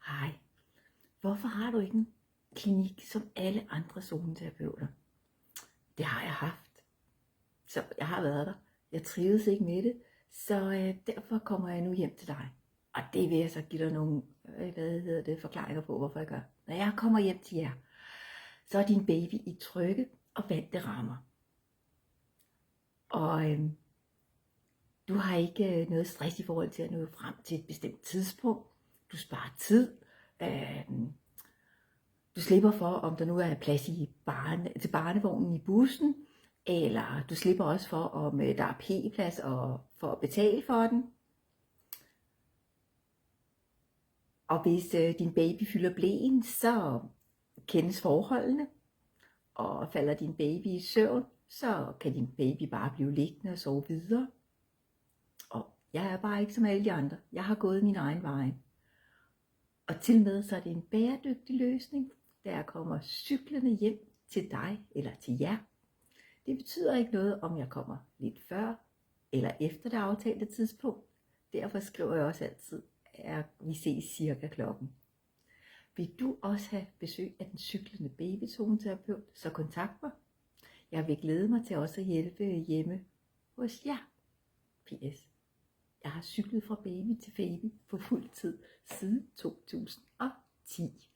Hej. Hvorfor har du ikke en klinik som alle andre zoneterapeuter? Det har jeg haft. Så jeg har været der. Jeg trives ikke med det, så derfor kommer jeg nu hjem til dig. Og det vil jeg så give dig nogle forklaringer på, hvorfor jeg gør. Når jeg kommer hjem til jer, så er din baby i trygge og vante rammer. Og du har ikke noget stress i forhold til at nå frem til et bestemt tidspunkt. Du sparer tid. Du slipper for, om der nu er plads til barnevognen i bussen, eller du slipper også for, om der er p-plads og for at betale for den. Og hvis din baby fylder blæen, så kendes forholdene, og falder din baby i søvn, så kan din baby bare blive liggende og sove videre. Og jeg er bare ikke som alle de andre. Jeg har gået min egen vej. Og til med så er det en bæredygtig løsning, der kommer cyklerne hjem til dig eller til jer. Det betyder ikke noget, om jeg kommer lidt før eller efter det aftalte tidspunkt. Derfor skriver jeg også altid, at vi ses cirka klokken. Vil du også have besøg af den cyklende babyzoneterapeut, så kontakt mig. Jeg vil glæde mig til også at hjælpe hjemme hos jer. PS. Jeg har cyklet fra baby til baby på fuld tid siden 2010.